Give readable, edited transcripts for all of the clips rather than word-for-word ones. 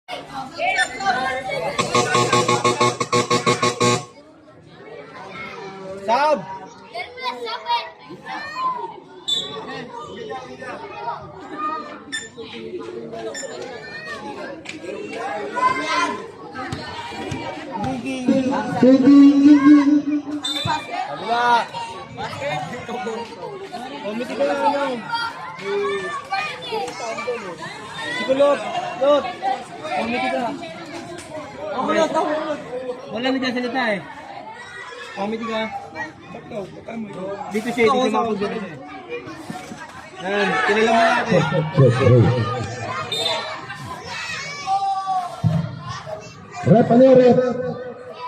Sab! Kabila! Komiti ka na ano? Sige, Lot! Lot! Komiti ka. Wala na dyan salita eh. Komiti ka. Dito siya, dito siya mapagod siya. Yan, kilala mo natin. Rep, ano yun, Rep?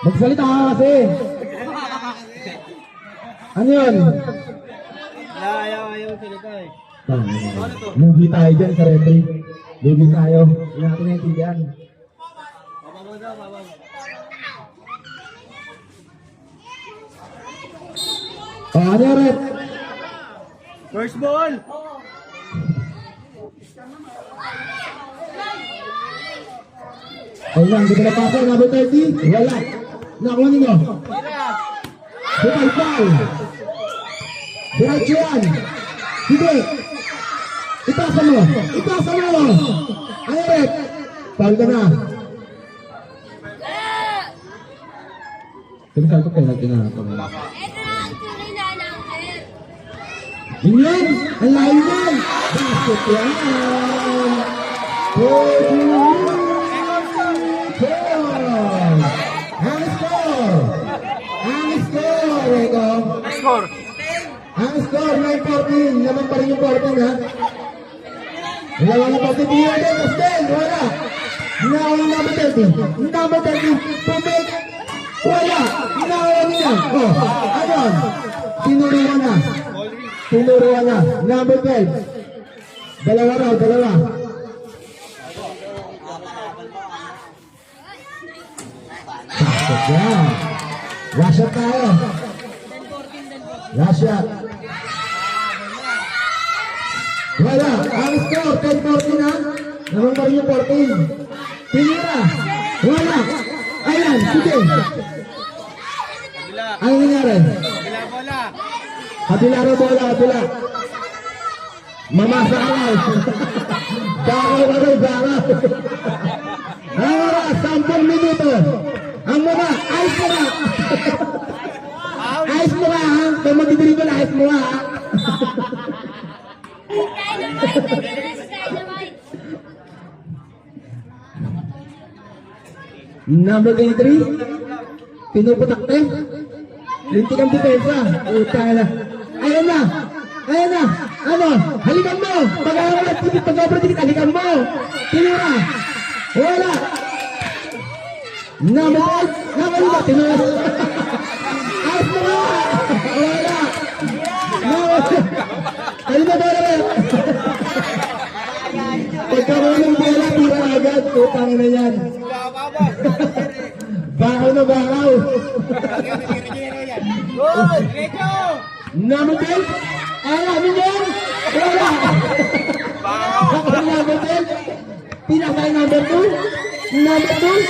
Magsalita ka kasi. Ano yun? Ayaw salita eh. Lugi tayo dyan sa referee. Lugi tayo. Hindi natin naintindihan. Baba mo daw, baba mo. Ano yun, Rep? First ball! Ayun lang, hindi ko napasa. Number 30. Wala. Nakuha ninyo. Bukay foul. Diretso yan. Hindi. Itasa mo. Itasa mo. Ano, Rep? Foul ka na. Pinisal ko kayo natin na. Ganyan! Ang layo yan! Basket yan! Ang score! Ang score! Eko! Score! Ang score! 9-14! Naman pa rin yung 14 ha? Wala nga pa si Pio din! Astel! Wala! Hinawa yung number 30! Number 30! Pumik! Wala! Hinawa niya! Oh! Ayon! Tinuruan na! Tinuruan na. Number 12. Dalawa raw, dalawa. Basket yan. Rush up tayo. Rush up. Wala. Ang score, 10-14 na. Naman pa rin yung 14. Tinira. Wala. Ayan, sige. Ano nangyari? Kabila bola! Kabila rin bola, kabila. Mamasa ka lang. Bakaw ka rin, bakaw. Ang oras, 10 minuto. Ang mga, ayos mo ka. Ayos mo ka, ha? Kung magdidribble, ayos mo ka, ha? Number 23. Pinuputak na. Lintik ang depensa. Utang na. Ayan na. Ayan na. Ano? Halikan mo. Pag-operatikit, halikan mo. Tinura. Wala. Number 5. Number 5. Tinura. Ayos mo nga. Wala. Halika ba rin? Pagkaroon ng bola, tira agad. Utang na yan. Bakaw na bakaw. Good! Recho! Number 10. Ayan, yan. Wala. Bakaw number 10. Pinakay number 2. Number 2.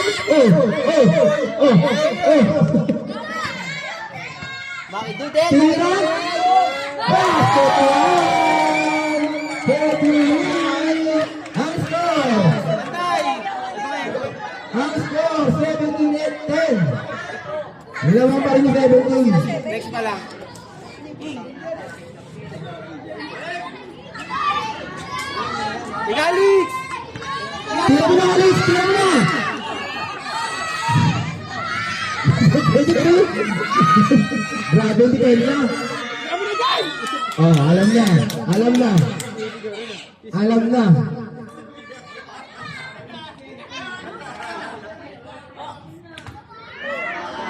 Oh. Bakit doon din? Tira. Basket yan. 39. Ang score. Ang score, 17-10. Nilaman pa rin yung 17. Next pa lang. Alex! Tira mo na, Alex! Tira mo na! Grabe yung depensa. Oh, alam na. Alam na. Alam na.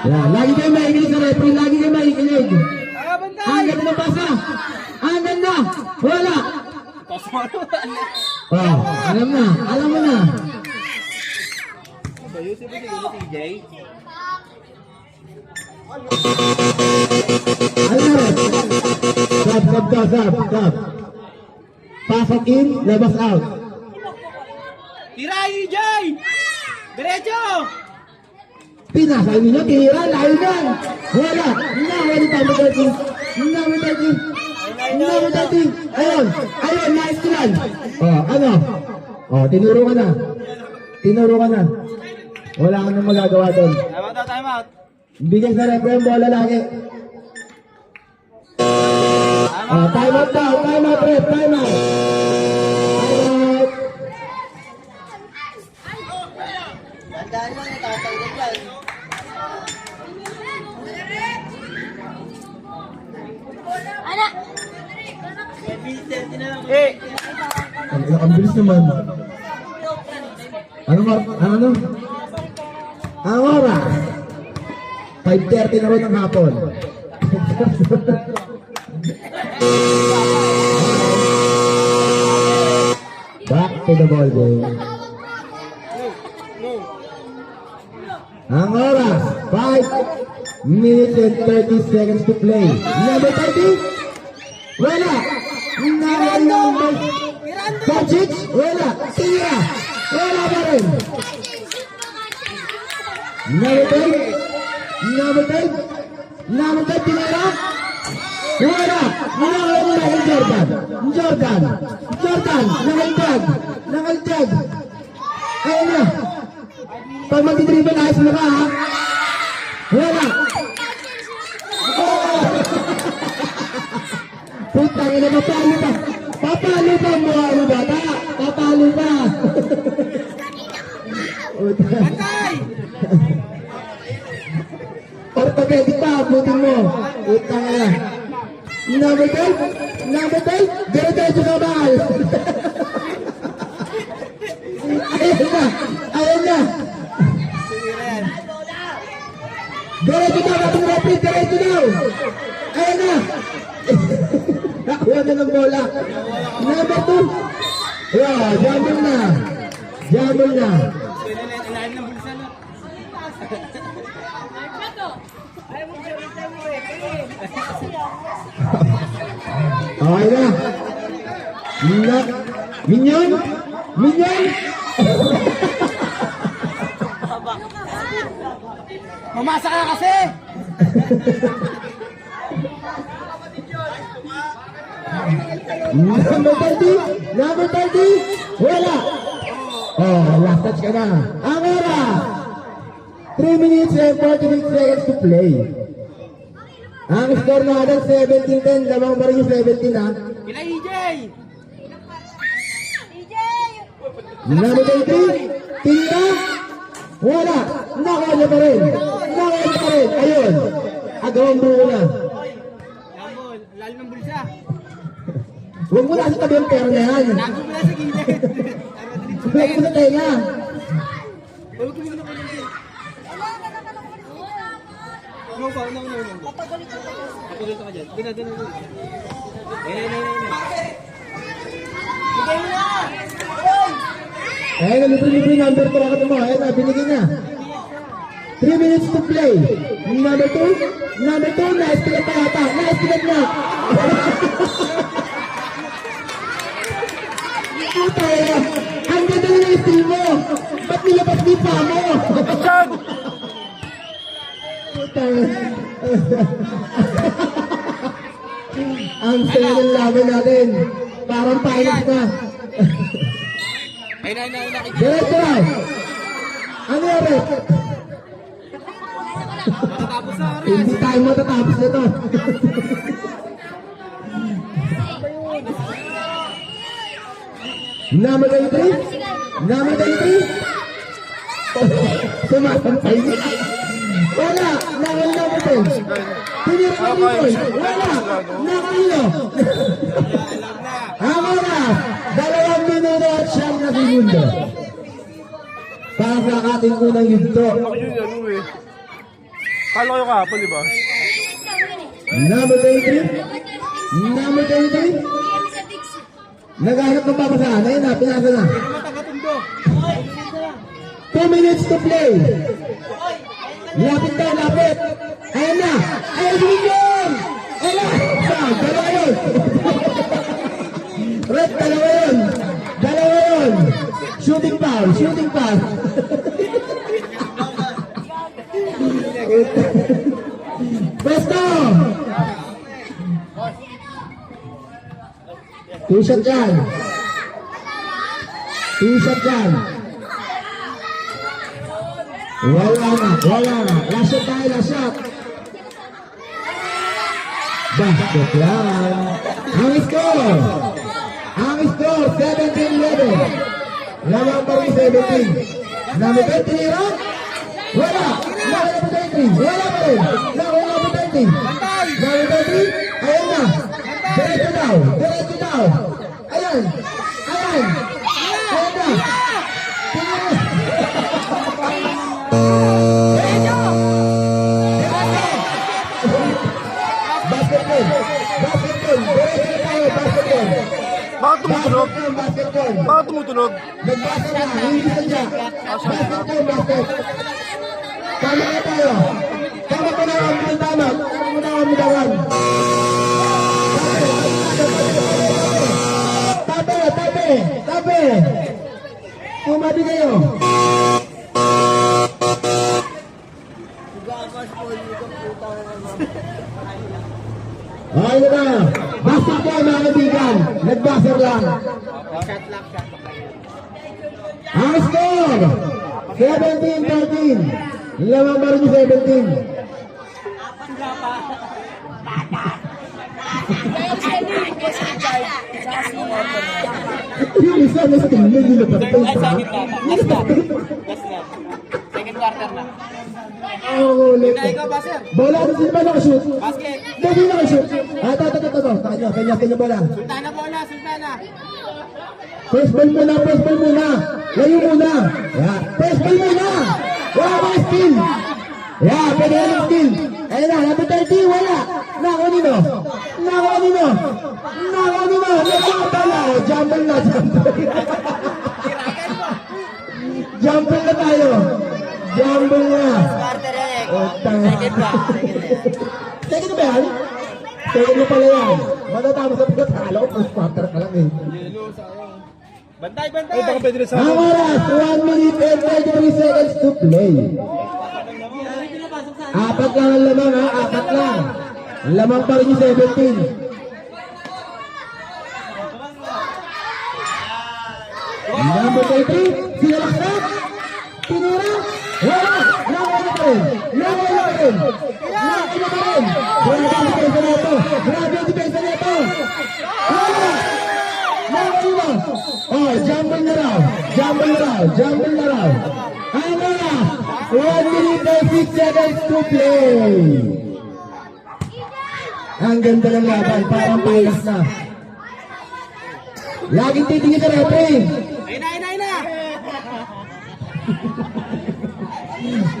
Yan, lagi kayo makikinig sa referee, lagi kayo makikinig. Ang ganda ng pasa. Ang ganda. Wala. Oh, alam na. Alam mo na. Alam na rin. Stop. Pasok in, labas out. Tira, EJ! Pinasay ninyo, tira, layo yan. Wala. Nawala number 13. Number 13. Number 13. Ayun. Ayun, nice run. Oh, ano? Oh, tinuro ka na. Tinuro ka na. Wala ka nang magagawa doon. Time out. Bigay sa referee yung bola lagi. Oh, time out daw. Time out, ref. Time out. Time out. Tandaan lang, natatanggal yan. Anak! Eh! Ang bilis naman. Ano? Ang oras? 5:30 na rin ng hapon. Back to the ball game. Ang oras, 5 minutes and 30 seconds to play. Number 30? Wala. Number Bajic? Wala. Tira. Wala pa rin. Number 10? Number 10? Number 10, tinira? Wala. Nakal Jordan. Jordan. Nakalitag. Ayun na. Pag mag-dribble, ayos mo ka, ha? Wala. Putang ina, papalo pa. Papalo pa mo, ano bata? Papalo pa. Patay! Orthopedic pa, butin mo. Putang ina. Number 12? Number 12? Diretso ka ba? Ayun na. Diretso daw, ating rapid, diretso daw. Ayun na. Nakuha na ng bola. Number 2. Yeah, jumble na. Ilalim ng bulsa na. Okay na. Minyon? Mamasa ka kasi! Number 30? Wala. Oh, last touch ka na. Ang oras. 3 minutes and 46 seconds to play. Ang score natin 17-10. Lamang pa rin yung 17, ha? Kila EJ! Number 23? Tinta? Wala. Nakuha niya pa rin. Ayun. Agawang buo na. Lambol, lalim ng bulsa. Huwag mo na sa tabi ang pera na yan. Nago mo na sa gilid. Huwag mo sa tenga. Huwag mo na kulit. No. Papagulito ka dyan. Doon. Ayun. Bigay mo na! Ayun, libre number 2 ako mo. Ayun na, binigyan niya. 3 minutes to play. Number 2, nice pilat pa yata. Nice pilat na. Ang ganda na yung steal mo. Ba't nilabas di pa mo? Ang saya ng laban natin. Parang finals na. Ayun. Diretso na. Ano yan, Rep? Matatapos na oras. Hindi tayo matatapos nito. Number 23? Sumasampay niya. Wala! Number 10. Tinira ka dito. Wala! Nakalilo. Ang oras, 2 minuto at 9 na segundo. Para sa ating unang yugto. Kala ko kahapon, di ba? Number 23? Naghanap ng papasahan. Ayun na, pinasa na. 2 minutes to play. Lapit. Ayun na. Ayun yun! Ayun! Dalawa yun! Red, dalawa yun! Shooting foul. Pwesto! Two-shot dyan. Two-shot dyan. Wala na. Last shot tayo, last shot. Basket lang. Ang score, 17-11. Lamang pa rin 17. Number 20, Ron? Wala. Number 20. Wala pa rin. Number 20. Number 20. Ayan na. Diretso daw. Ayan. Ayan na. Basketball. Diretso tayo, basketball. Bakit tumutunog? Basketball. Bakit tumutunog? Nagbasa na, hindi sadya. Basket. Tama na tayo. Tama ko na ang tama. Tama mo na ang bitawan. Tabi. Tumabi kayo. Okay na. Basket po mga kaibigan. Nagbasa lang. Ang score, 17-13. Lamang pa rin yung 17. Yung isa na sa tingin, hindi na patay sa Last na. Second quarter na. Oo, ulit. Bola, sino ba nakashoot? Basket. Hindi nakashoot. Ito. Kanya bola. Sultana bola, Sultana. First ball muna. Layo muna. Yeah. First ball muna. Wala ba steal? Yeah, pwede na ng steal. Ayun na, number 30, wala. Nakunino. Jumble na. Jumble na tayo. Second ba yan? Second mo pala yan. Matatapos sa pagkatalo. First quarter ka lang eh. Bantay. Ay, baka pwede rin sa Ang oras, 1 minute and 33 seconds to play. Apat lang ang lamang ha, apat lang. Lamang pa rin yung 17. Number 23, sinalaksak. Tinira. Wala. Nakawala pa rin. Grabe ang depensa nito. Wala. Nakawala. Oh, jumble na raw. Ang oras, 1 minute and 6 seconds to play. Ang ganda ng laban, parang palas na. Laging titingin sa referee. Ayun na.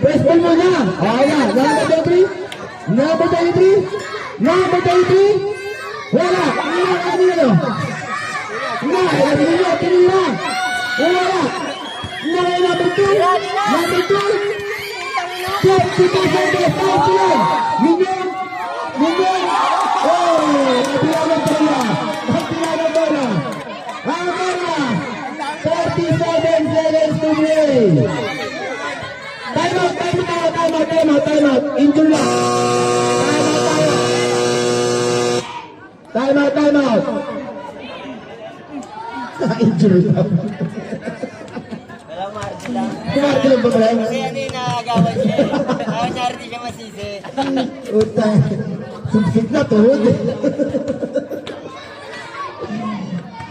Press ball muna. Ayan, number 23. Wala. Tinira. Wala. Number 2. 50 seconds. Minyan. Oh, nabilang bola. Amara. 47 seconds to play. Time out. Injury lang. Time out. Injury lang. Kumarti lang ba ba? Kasi ano yung nakagawan siya. Nakanyari di siya masisi. Utang. Sumsik na to.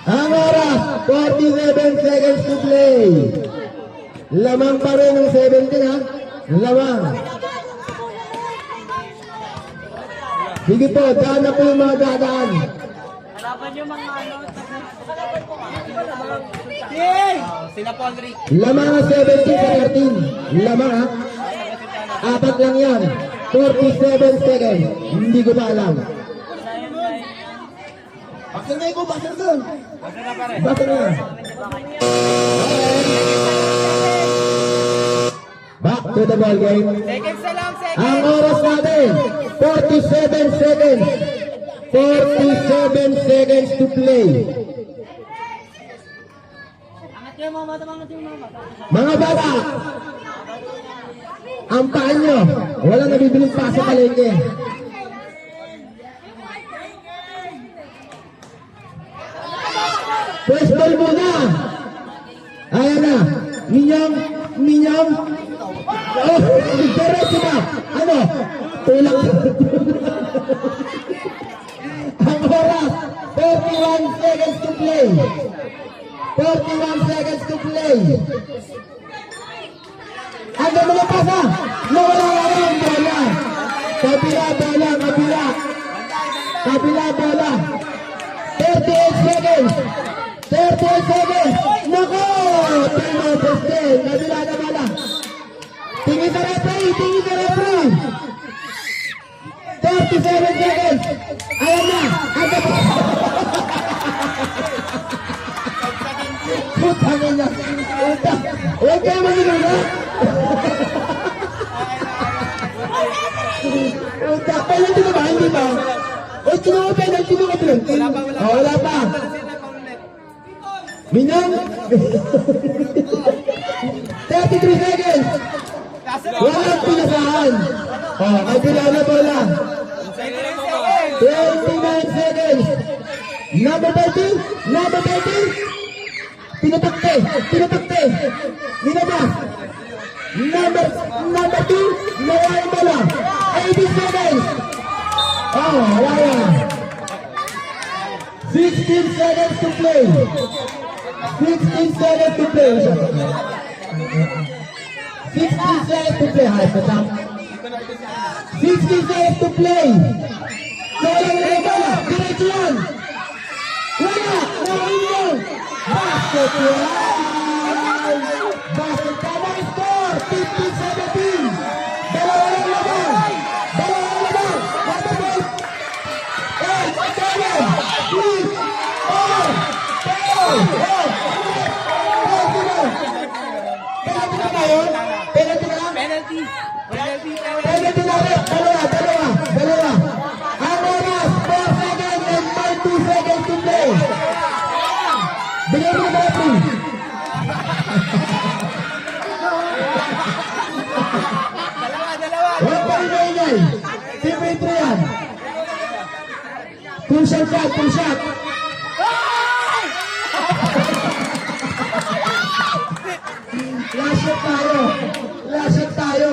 Ang oras, 47 seconds to play. Lamang pa rin ng 17 ha. Lamang. Sige po, daan na po yung mga dadaan. Harapan yung mga ano. Sila Paul Lamang ang 17 sa 13. Lamang ha. Apat lang yan. 47 seconds. Hindi ko pa alam. Bakit na ikaw? Bakit na? Back to the ball game. Seconds na lang, Ang oras natin, 47 seconds. 47 seconds to play. Mga bata, ang paa nyo. Walang nabibiling pa sa palengke. First ball muna. Ayan na. Minyang. Oh, diretso na. Ano? Tulak. Ang oras, 41 seconds to play. 41 seconds to play. Hanggang mga pasa. Nawala ang bola. Kabila bola. Kabila bola. 38 seconds. 38 seconds. Nako! Tino Postel. Kabila na bola. Tingin sa referee. 37 seconds. Ayan na. Hanggang pa. Putang ina. Huwag kayo mag-inom ha? Penalty na ba? Hindi ba? O, sino penalty mo ka penalty? Wala pa. Minang. 33 seconds. Walang pinasahan. May pinala bola. 29 seconds. Number 30. Tinatakte. Nilabas. Number 2. Nawala yung bola. 80 seconds. Wala. 16 seconds to play. 16 seconds to play. 16 seconds to play. 16 seconds to play. Nawala yung bola. Diretso yan. Wala. Basket yan. Basket. Tama ang score. 15-17. Dalawa lang laban. Number 8, 7, 6, 5, 4, 3, Penalty na lang? Penalty. Penalty na rin. Dalawa. Ang oras, 4 seconds and 2 seconds to play. Bigyan mo na referee. Dalawa. Huwag pa rin maingay. Team 3 yan. Full shot. Last shot tayo.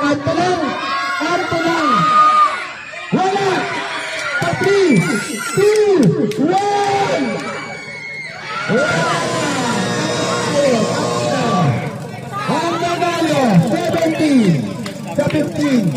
Kanto lang. Wala. 3, 2, 1. Ang nagalo, 17 sa 15.